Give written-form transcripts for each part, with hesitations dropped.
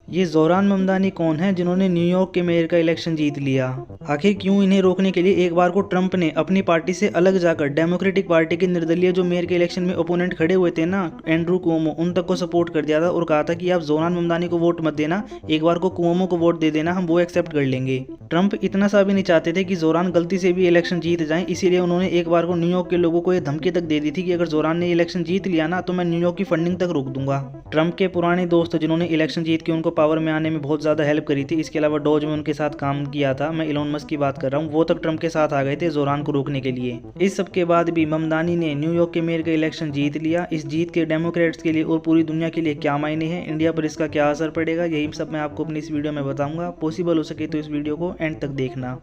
ये ज़ोरान ममदानी कौन है जिन्होंने न्यूयॉर्क के मेयर का इलेक्शन जीत लिया? आखिर क्यों इन्हें रोकने के लिए एक बार को ट्रंप ने अपनी पार्टी से अलग जाकर डेमोक्रेटिक पार्टी के निर्दलीय जो मेयर के इलेक्शन में ओपोनेंट खड़े हुए थे ना, एंड्रू कुओमो, उन तक को सपोर्ट कर दिया था और कहा था कि आप ज़ोरान ममदानी को वोट मत देना, एक बार को कुओमो को वोट दे देना, हम वो एक्सेप्ट कर लेंगे। ट्रंप इतना सा भी नहीं चाहते थे कि ज़ोरान गलती से भी इलेक्शन जीत जाएं, इसीलिए उन्होंने एक बार को न्यूयॉर्क के लोगों को ये धमकी तक दे दी थी कि अगर ज़ोरान ने इलेक्शन जीत लिया ना तो मैं न्यूयॉर्क की फंडिंग तक रोक दूंगा। ट्रंप के पुराने दोस्त जिन्होंने इलेक्शन जीत के उनको पावर में आने में बहुत ज़्यादा हेल्प करी थी, इसके अलावा डॉज में उनके साथ काम किया था, मैं इलोन मस्क की बात कर रहा हूँ, वो तक ट्रंप के साथ आ गए थे ज़ोरान को रोकने के लिए। इस सब के बाद भी ममदानी ने न्यूयॉर्क के मेयर का इलेक्शन जीत लिया। इस जीत के डेमोक्रेट्स के लिए और पूरी दुनिया के लिए क्या मायने हैं, इंडिया पर इसका क्या असर पड़ेगा, यही सब मैं आपको अपनी इस वीडियो में बताऊंगा। पॉसिबल हो सके तो इस वीडियो को एंड तक देखना।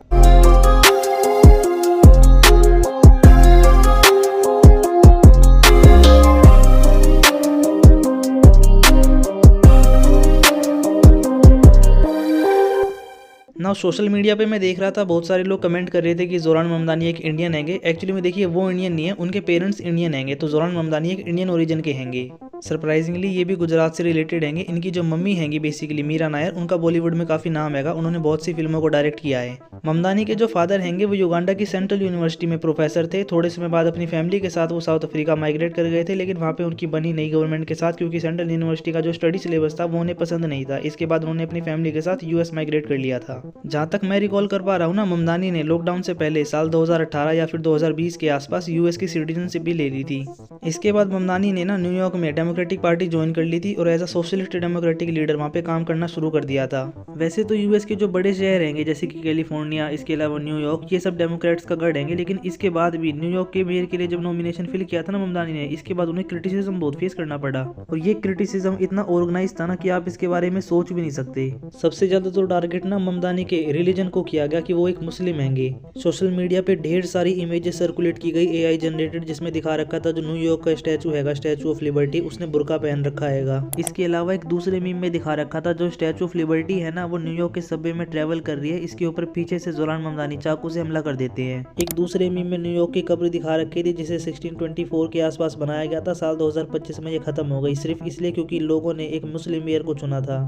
ना सोशल मीडिया पे मैं देख रहा था बहुत सारे लोग कमेंट कर रहे थे कि ज़ोरान ममदानी एक इंडियन हैंगे। एक्चुअली में देखिए वो इंडियन नहीं है, उनके पेरेंट्स इंडियन हैंगे, तो ज़ोरान ममदानी एक इंडियन ओरिजिन के हैंगे। सरप्राइजिंगली ये भी गुजरात से रिलेटेड हैंगे। इनकी जो मम्मी हैंगी बेसिकली मीरा नायर, उनका बॉलीवुड में काफ़ी नाम हैगा, उन्होंने बहुत सी फिल्मों को डायरेक्ट किया है। ममदानी के जो फादर हैंगे वो युगांडा की सेंट्रल यूनिवर्सिटी में प्रोफेसर थे। थोड़े समय बाद अपनी फैमिली के साथ वो साउथ अफ्रीका माइग्रेट कर गए थे, लेकिन वहाँ पे उनकी बनी नहीं गवर्नमेंट के साथ, क्योंकि सेंट्रल यूनिवर्सिटी का जो स्टडी सिलेबस था वो उन्हें पसंद नहीं था। इसके बाद उन्होंने अपनी फैमिली के साथ यूएस माइग्रेट कर लिया था। जहाँ तक मैं रिकॉल कर पा रहा हूँ ना, ममदानी ने लॉकडाउन से पहले साल 2018 या फिर 2020 के आसपास यूएस की सिटीजनशिप भी ले ली थी। इसके बाद ममदानी ने ना न्यूयॉर्क में डेमोक्रेटिक पार्टी ज्वाइन कर ली थी और as a socialist democratic leader वहाँ पे काम करना शुरू कर दिया था। वैसे तो यूएस के जो बड़े शहर रहेंगे जैसे कि कैलिफोर्निया, इसके अलावा न्यूयॉर्क, ये सब डेमोक्रेट्स का गढ़ हैंगे, लेकिन इसके बाद भी न्यूयॉर्क के मेयर के लिए जब नॉमिनेशन फिल किया था ना ममदानी ने, इसके बाद उन्हें क्रिटिसिज्म बहुत फेस करना पड़ा। और ये क्रिटिसिज्म इतना ऑर्गेनाइज था ना कि आप इसके बारे में सोच भी नहीं सकते। सबसे ज्यादा तो टारगेट ना ममदानी के रिलीजन को किया गया कि वो एक मुस्लिम हैंगे। सोशल मीडिया पे ढेर सारी इमेजेस सर्कुलेट की गई एआई जनरेटेड, जिसमें दिखा रखा था जो न्यूयॉर्क का स्टैचू हैगा, स्टैचू ऑफ लिबर्टी, उसने बुर्का पहन रखा हैगा। इसके अलावा एक दूसरे मीम में दिखा रखा था जो स्टैचू ऑफ लिबर्टी है ना वो न्यूयॉर्क के सबवे में ट्रेवल कर रही है, इसके ऊपर पीछे से ज़ोरान ममदानी चाकू से हमला कर देते हैं। एक दूसरे मीम में न्यूयॉर्क की कब्र दिखा रखी थी जिसे 1624 के आसपास बनाया गया था। साल 2025 में ये खत्म हो गई, सिर्फ इसलिए क्योंकि लोगों ने एक मुस्लिम मेयर को चुना था।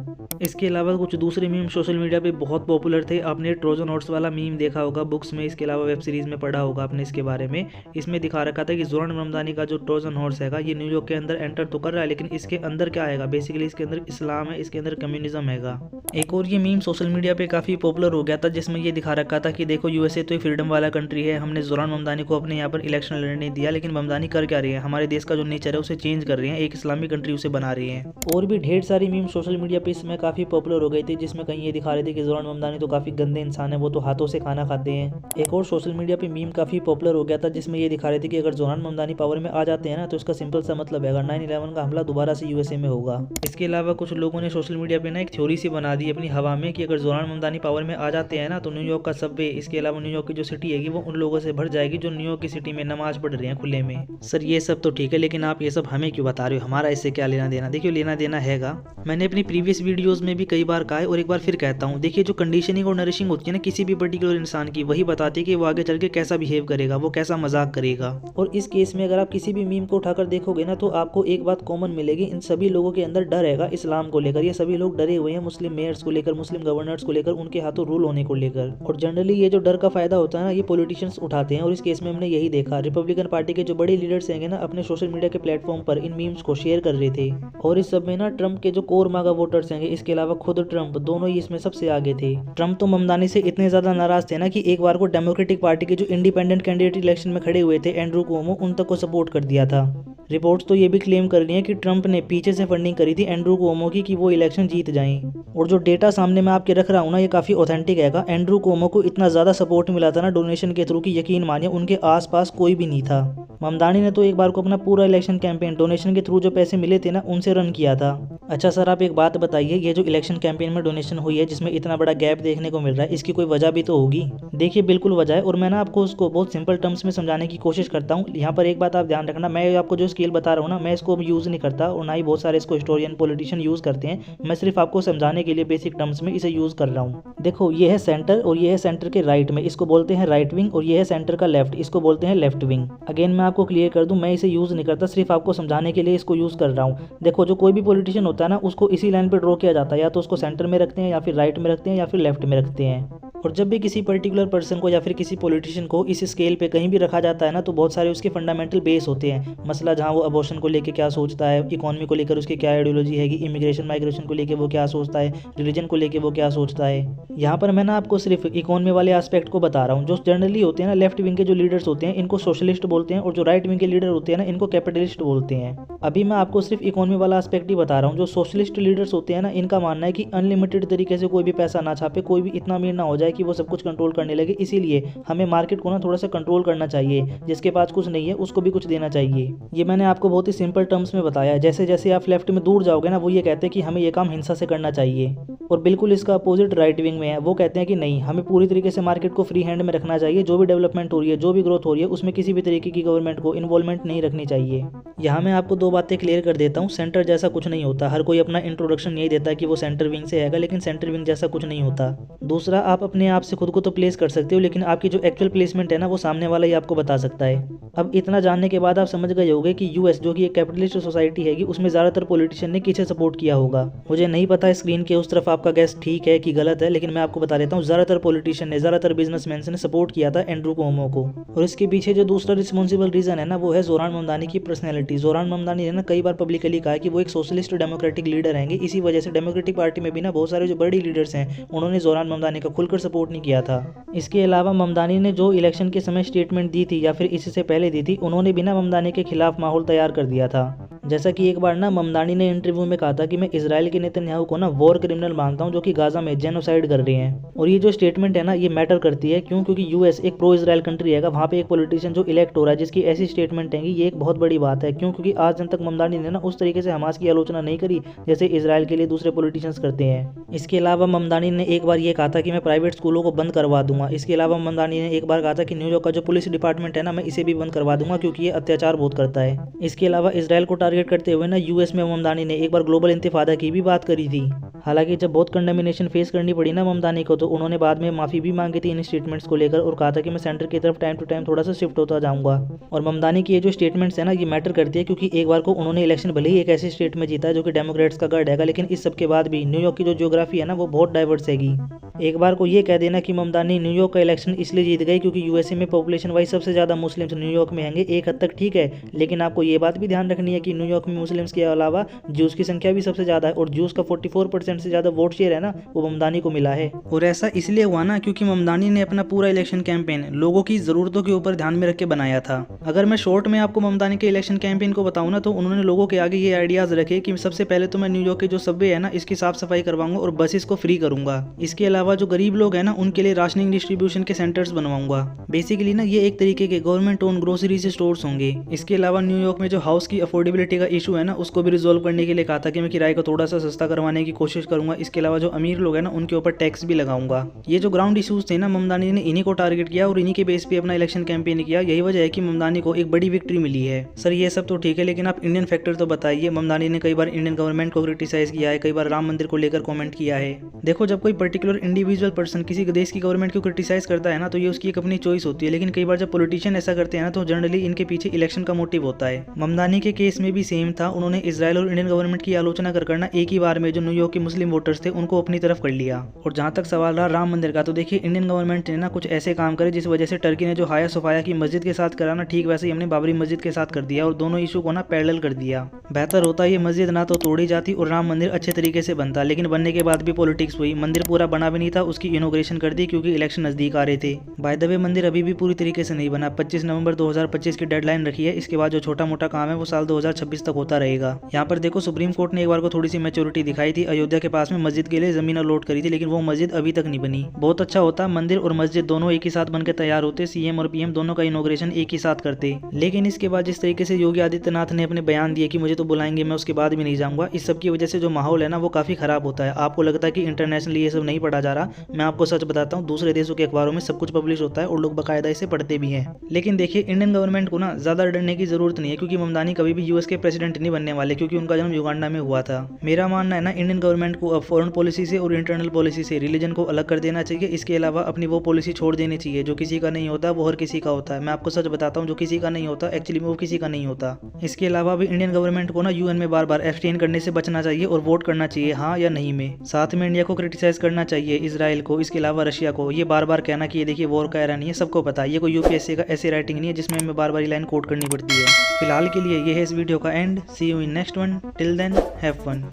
इसके अलावा कुछ दूसरे मीम सोशल मीडिया पे बहुत पॉपुलर थे। आपने ट्रोजन हॉर्स वाला मीम देखा होगा बुक्स में, इसके अलावा वेब सीरीज में पढ़ा होगा आपने इसके बारे में। इसमें दिखा रखा था कि ज़ोरान ममदानी का जो ट्रोजन हॉर्स हैगा ये न्यूयॉर्क के अंदर एंटर तो कर रहा है, लेकिन इसके अंदर क्या आएगा, बेसिकली इसके अंदर इस्लाम है, इसके अंदर कम्युनिज्म हैगा। एक और ये मीम सोशल मीडिया पे काफी पॉपुलर हो गया था जिसमें ये दिखा रखा था कि देखो यूएसए तो एक फ्रीडम वाला कंट्री है, हमने ज़ोरान ममदानी को अपने यहाँ पर इलेक्शन लड़ने दिया, लेकिन ममदानी कर क्या रही है, हमारे देश का जो नेचर है उसे चेंज कर रही है, एक इस्लामिक कंट्री उसे बना रही है। और भी ढेर सारी मीम सोशल मीडिया पे इसमें काफी पॉपुलर हो गई थी, जिसमें कहीं ये दिखा रहे थे कि ज़ोरान ममदानी तो काफी गंदे इंसान है, वो तो हाथों से खाना खाते हैं। एक और सोशल मीडिया पे मीम काफी पॉपुलर हो गया था जिसमें ये दिखा रहे थे कि अगर ज़ोरान ममदानी पावर में आ जाते हैं ना तो इसका सिंपल सा मतलब है 9/11 का हमला दोबारा से यूएसए में होगा। इसके अलावा कुछ लोगों ने सोशल मीडिया पे ना एक थ्योरी सी बना दी अपनी हवा में कि अगर ज़ोरान ममदानी पावर में आ जाते हैं ना तो न्यूयॉर्क का सबवे, इसके अलावा न्यूयॉर्क की जो सिटी हैगी वो उन लोगों से भर जाएगी जो न्यूयॉर्क की सिटी में नमाज पढ़ रहे हैं खुले में। सर ये सब तो ठीक है, लेकिन आप ये सब हमें क्यों बता रहे हो, हमारा इससे क्या लेना देना? देखिए लेना देना हैगा, मैंने अपनी प्रीवियस वीडियोस में भी कई बार कहा है और एक बार फिर कहता हूँ। देखिए जो कंडीशनिंग और नरिशिंग होती है ना किसी भी पर्टिकुलर इंसान की, वही बताती है कि वो आगे चल के कैसा बिहेव करेगा, वो कैसा मजाक करेगा। और इस केस में अगर आप किसी भी मीम को उठाकर देखोगे ना तो आपको एक बात कॉमन मिलेगी, इन सभी लोगों के अंदर डर हैगा इस्लाम को लेकर। ये सभी लोग डरे हुए हैं मुस्लिम मेयर्स को लेकर, मुस्लिम गवर्नर्स को लेकर, उनके हाथों रूल होने को लेकर। और जनरली ये जो डर का फायदा होता है ना ये पॉलिटिशियंस उठाते हैं, और इस केस में हमने यही देखा। रिपब्लिकन पार्टी के जो बड़े लीडर्स हैंगे ना अपने सोशल मीडिया के प्लेटफॉर्म पर इन मीम्स को शेयर कर रहे थे, और इस सब में ना ट्रंप के जो कोर मागा वोटर्स हैंगे, इसके अलावा खुद ट्रंप, दोनों ही इसमें सबसे आगे थे। ट्रंप तो ममदानी से इतने ज्यादा नाराज थे ना कि एक बार को डेमोक्रेटिक पार्टी के जो इंडिपेंडेंट कैंडिडेट इलेक्शन में खड़े हुए थे एंड्रू कुओमो, उन तक को सपोर्ट कर दिया था। रिपोर्ट्स तो ये भी क्लेम कर रही हैं कि ट्रंप ने पीछे से फंडिंग करी थी एंड्रू कुओमो की कि वो इलेक्शन जीत जाएं। और जो डेटा सामने मैं आपके रख रहा हूँ ना ये काफ़ी ऑथेंटिक हैगा। एंड्रू कुओमो को इतना ज़्यादा सपोर्ट मिला था ना डोनेशन के थ्रू कि यकीन मानिए उनके आसपास कोई भी नहीं था। ममदानी ने तो एक बार को अपना पूरा इलेक्शन कैंपेन डोनेशन के थ्रू जो पैसे मिले थे ना उनसे रन किया था। अच्छा सर आप एक बात बताइए, ये जो इलेक्शन कैंपेन में डोनेशन हुई है जिसमें इतना बड़ा गैप देखने को मिल रहा है, इसकी कोई वजह भी तो होगी? देखिए बिल्कुल वजह है, और मैं ना आपको उसको बहुत सिंपल टर्म्स में समझाने की कोशिश करता हूँ। यहाँ पर एक बात आप ध्यान रखना, मैं आपको जो स्केल बता रहा हूँ ना, मैं इसको यूज़ नहीं करता और ना ही बहुत सारे इसको हिस्टोरियन पॉलिटिशियन यूज़ करते हैं। मैं सिर्फ आपको समझाने के लिए बेसिक टर्म्स में इसे यूज़ कर रहा हूँ। देखो ये है सेंटर और ये है सेंटर के राइट में, इसको बोलते हैं राइट विंग, और ये है सेंटर का लेफ्ट, इसको बोलते हैं लेफ्ट विंग। अगेन मैं आपको क्लियर कर दूं, मैं इसे यूज़ नहीं करता, सिर्फ आपको समझाने के लिए इसको यूज़ कर रहा हूँ। देखो जो कोई भी पॉलिटिशियन होता है ना, उसको इसी लाइन पर ड्रॉ किया जाता है, या तो उसको सेंटर में रखते हैं या फिर राइट में रखते हैं या फिर लेफ्ट में रखते हैं। और जब भी किसी पर्टिकुलर पर्सन को या फिर किसी पॉलिटिशियन को इस स्केल पे कहीं भी रखा जाता है ना, तो बहुत सारे उसके फंडामेंटल बेस होते हैं। मसला जहाँ वो अबॉर्शन को लेकर क्या सोचता है, इकोनॉमी को लेकर उसकी क्या आइडियोलॉजी है, इमिग्रेशन माइग्रेशन को लेकर वो क्या सोचता है, रिलीजन को लेकर वो क्या सोचता है। यहाँ पर मैं ना आपको सिर्फ इकोनॉमी वाले एस्पेक्ट को बता रहा हूँ। जो जनरली होते हैं ना लेफ्ट विंग के जो लीडर्स होते हैं, इनको सोशलिस्ट बोलते हैं, और जो राइट विंग के लीडर होते हैं ना, इनको कैपिटलिस्ट बोलते हैं। अभी मैं आपको सिर्फ इकोनॉमी वाला एस्पेक्ट ही बता रहा हूँ। जो सोशलिस्ट लीडर्स होते हैं ना, इनका मानना है कि अनलिमिटेड तरीके से कोई भी पैसा ना छापे, कोई भी इतना अमीर ना हो जाए कि वो सब कुछ कंट्रोल करने लगे। इसीलिए हमें मार्केट को ना थोड़ा सा कंट्रोल करना चाहिए, जिसके पास कुछ नहीं है उसको भी कुछ देना चाहिए। ये मैंने आपको बहुत ही सिंपल टर्म्स में बताया है। जैसे जैसे आप लेफ्ट में दूर जाओगे ना, वो ये कहते हैं कि हमें ये काम हिंसा से करना चाहिए, और बिल्कुल इसका अपोजिट राइट विंग में है। वो कहते हैं कि नहीं, हमें पूरी तरीके से मार्केट को फ्री हैंड में रखना चाहिए। जो भी डेवलपमेंट हो रही है, जो भी ग्रोथ हो रही है, उसमें किसी भी तरीके की गवर्नमेंट को इन्वॉल्वमेंट नहीं रखनी चाहिए। यहाँ मैं आपको दो बातें क्लियर कर देता हूँ। सेंटर जैसा कुछ नहीं होता। हर कोई अपना इंट्रोडक्शन यही देता है कि वो सेंटर विंग से है, लेकिन सेंटर विंग जैसा कुछ नहीं होता। दूसरा, आप अपने आप से खुद को तो प्लेस कर सकते हो, लेकिन आपकी जो एक्चुअल प्लेसमेंट है ना, वो सामने वाला ही आपको बता सकता है। अब इतना जानने के बाद आप समझ गए होंगे कि यूएस जो कि एक कैपिटलिस्ट सोसाइटी है, उसमें ज़्यादातर पॉलिटिशियन ने किसे सपोर्ट किया होगा। मुझे नहीं पता स्क्रीन के उस तरफ आपका गैस ठीक है कि गलत है, लेकिन मैं आपको बता देता हूँ, ज़्यादातर पॉलिटिशियन ने, ज़्यादातर बिजनेसमैन ने सपोर्ट किया था एंड्रू कुओमो को। और इसके पीछे जो दूसरा रिस्पॉन्सिबल रीज़न है ना, वो है जोरान ममदानी की पर्सनैलिटी। जोरान ममदानी ने ना कई बार पब्लिकली कहा कि वो एक सोशलिस्ट डेमोक्रेटिक लीडर हैं। इसी वजह से डेमोक्रेटिक पार्टी में भी ना बहुत सारे जो बड़ी लीडर्स हैं, उन्होंने जोरान ममदानी का खुलकर सपोर्ट नहीं किया था। इसके अलावा ममदानी ने जो इलेक्शन के समय स्टेटमेंट दी थी या फिर इससे पहले दी थी, उन्होंने बिना ममदानी के खिलाफ माहौल तैयार कर दिया था। जैसा कि एक बार ना ममदानी ने इंटरव्यू में कहा था कि मैं इजराइल के नेतन्याहू को ना वॉर क्रिमिनल मानता हूं, जो कि गाजा में जेनोसाइड कर रहे हैं। और ये जो स्टेटमेंट है ना, ये मैटर करती है। क्यों? क्योंकि यूएस एक प्रो इजराइल कंट्री है, वहाँ पे एक पॉलिटिशियन जो इलेक्ट हो रहा है जिसकी ऐसी स्टेटमेंट है, ये एक बहुत बड़ी बात है। क्यों? क्योंकि आज दिन तक ममदानी ने ना उस तरीके से हमास की आलोचना नहीं करी जैसे इजराइल के लिए दूसरे पॉलिटिशियंस करते हैं। इसके अलावा ममदानी ने एक बार ये कहा था कि मैं प्राइवेट स्कूलों को बंद करवा दूंगा। इसके अलावा ममदानी ने एक बार कहा था कि न्यूयॉर्क का जो पुलिस डिपार्टमेंट है ना, मैं इसे भी बंद करवा दूंगा, क्योंकि ये अत्याचार बहुत करता है। इसके अलावा इजराइल को टारगेट करते हुए ना यूएस में ममदानी ने एक बार ग्लोबल इंतिफादा की भी बात करी थी। हालांकि जब बहुत कंडेमिनेशन फेस करनी पड़ी ना ममदानी को, तो उन्होंने बाद में माफी भी मांगी थी इन स्टेटमेंट्स को लेकर, और कहा था कि मैं सेंटर की तरफ टाइम टू टाइम थोड़ा सा शिफ्ट होता जाऊंगा। और ममदानी की ये जो स्टेटमेंट्स है ना, ये मैटर करती है, क्योंकि एक बार को उन्होंने इलेक्शन भले ही एक ऐसे स्टेट में जीता है जो कि डेमोक्रेट्स का गढ़ है, लेकिन इस सब के बाद भी न्यूयॉर्क की जो ज्योग्राफी है ना, वो बहुत डाइवर्स हैगी। एक बार को ये कह देना कि ममदानी न्यूयॉर्क का इलेक्शन इसलिए जीत गई क्योंकि यूएसए में पॉपुलेशन वाइज सबसे ज़्यादा मुस्लिम्स न्यूयॉर्क में होंगे, एक हद तक ठीक है। लेकिन आपको ये बात भी ध्यान रखनी है कि न्यूयॉर्क में मुस्लिम्स के अलावा जूस की संख्या भी सबसे ज़्यादा है, और जूस का 44% से ज़्यादा वोट शेयर है ना, वो ममदानी को मिला है। और ऐसा इसलिए हुआ ना क्योंकि ममदानी ने अपना पूरा इलेक्शन कैंपेन लोगों की ज़रूरतों के ऊपर ध्यान में रख के बनाया था। अगर मैं शॉर्ट में आपको ममदानी के इलेक्शन कैंपेन को बताऊँ ना, तो उन्होंने लोगों के आगे ये आइडियाज़ रखे कि सबसे पहले तो मैं न्यूयॉर्क के जो सबवे है ना, इसकी साफ सफाई करवाऊंगा और बसेस को फ्री करूंगा। इसके अलावा जो गरीब लोग हैं ना, उनके लिए राशनिंग डिस्ट्रीब्यूशन के सेंटर्स बनवाऊंगा। बेसिकली ना ये एक तरीके के गवर्नमेंट ओन ग्रोसरी स्टोर्स होंगे। इसके अलावा न्यूयॉर्क में जो हाउस की अफोर्डेबिलिटी का इशू है ना, उसको भी रिजोल्व करने के लिए कहा था कि मैं किराए को थोड़ा सा सस्ता करवाने की कोशिश करूंगा। इसके अलावा जो अमीर लोग हैं ना, उनके ऊपर टैक्स भी लगाऊंगा। ये जो ग्राउंड इशूज थे ना, ममदानी ने इन्हीं को टारगेट किया और इन्हीं के बेस पे अपना इलेक्शन कैंपेन किया। यही वजह है कि ममदानी को एक बड़ी विक्ट्री मिली है। सर ये सब तो ठीक है, लेकिन आप इंडियन फैक्टर तो बताइए। ममदानी ने कई बार इंडियन गवर्नमेंट को क्रिटिसाइज किया है, कई बार राम मंदिर को लेकर कमेंट किया है। देखो, जब कोई पर्टिकुलर इंडिविजुअल पर्सन किसी देश की गवर्नमेंट को क्रिटिसाइज करता है ना, तो ये उसकी एक अपनी चॉइस होती है। लेकिन कई बार जब पॉलिटिशियन ऐसा करते हैं ना, तो जनरली इनके पीछे इलेक्शन का मोटिव होता है। ममदानी के केस में भी सेम था। उन्होंने इजराइल और इंडियन गवर्नमेंट की आलोचना कर करना एक ही बार में जो न्यूयॉर्क के मुस्लिम वोटर्स थे उनको अपनी तरफ कर लिया। और जहां तक सवाल रहा राम मंदिर का, तो देखिए इंडियन गवर्नमेंट ने ना कुछ ऐसे काम करे जिस वजह से टर्की ने जो हाया सोफाया की मस्जिद के साथ करा ना, ठीक वैसे ही हमने बाबरी मस्जिद के साथ कर दिया, और दोनों इशू को ना पैरेलल कर दिया। बेहतर होता ये मस्जिद ना तो तोड़ी जाती और राम मंदिर अच्छे तरीके से बनता, लेकिन बनने के बाद भी पॉलिटिक्स हुई। मंदिर पूरा बना भी नहीं था, उसकी इनॉग्रेशन कर दी क्योंकि इलेक्शन नजदीक आ रहे थे। बाय द वे मंदिर अभी भी पूरी तरीके से नहीं बना। 25 नवंबर 2025 की डेडलाइन रखी है। इसके बाद जो छोटा मोटा काम है वो साल 2026 2026 तक होता रहेगा। यहाँ पर देखो सुप्रीम कोर्ट ने एक बार को थोड़ी सी मैच्योरिटी दिखाई थी, अयोध्या के पास में मस्जिद के लिए जमीन अलॉट करी थी, लेकिन वो मस्जिद अभी तक नहीं बनी। बहुत अच्छा होता मंदिर और मस्जिद दोनों एक ही साथ बनकर तैयार होते, सीएम और पीएम दोनों का इनॉग्रेशन एक ही साथ करते। लेकिन इसके बाद जिस तरीके से योगी आदित्यनाथ ने अपने बयान दिए कि मुझे तो बुलाएंगे मैं उसके बाद भी नहीं जाऊंगा, इस सब की वजह से जो माहौल है ना वो काफी खराब होता है। आपको लगता है कि इंटरनेशनली ये सब नहीं पढ़ा जा रहा, मैं आपको सच बताता हूँ, दूसरे देशों के अखबारों में सब कुछ पब्लिश होता है और लोग बाकायदा इसे पढ़ते भी हैं। लेकिन देखिए इंडियन गवर्नमेंट को ना ज्यादा डरने की जरूरत नहीं है, क्योंकि ममदानी कभी भी यूएस के प्रेसिडेंट नहीं बनने वाले, क्योंकि उनका जन्म युगांडा में हुआ था। मेरा मानना है ना इंडियन गवर्नमेंट को अब फॉरेन पॉलिसी से और इंटरनल पॉलिसी से रिलीजन को अलग कर देना चाहिए। इसके अलावा अपनी वो पॉलिसी छोड़ देनी चाहिए जो किसी का नहीं होता वो हर किसी का होता है। मैं आपको सच बताता हूँ, जो किसी का नहीं होता एक्चुअली में वो किसी का नहीं होता। इसके अलावा भी इंडियन गवर्नमेंट को ना यूएन में बार बार एब्सटेन करने से बचना चाहिए और वोट करना चाहिए हाँ या नहीं में। साथ में इंडिया को क्रिटिसाइज करना चाहिए, इजराइल को, इसके अलावा रशिया को। ये बार बार कहना कि ये देखिए वॉर का एरा नहीं है, सबको पता है। ये कोई यूपीएससी का ऐसी राइटिंग नहीं है जिसमें हमें बार बार लाइन कोट करनी पड़ती है। फिलहाल के लिए ये है इस वीडियो का end. See you in next one, till then have fun.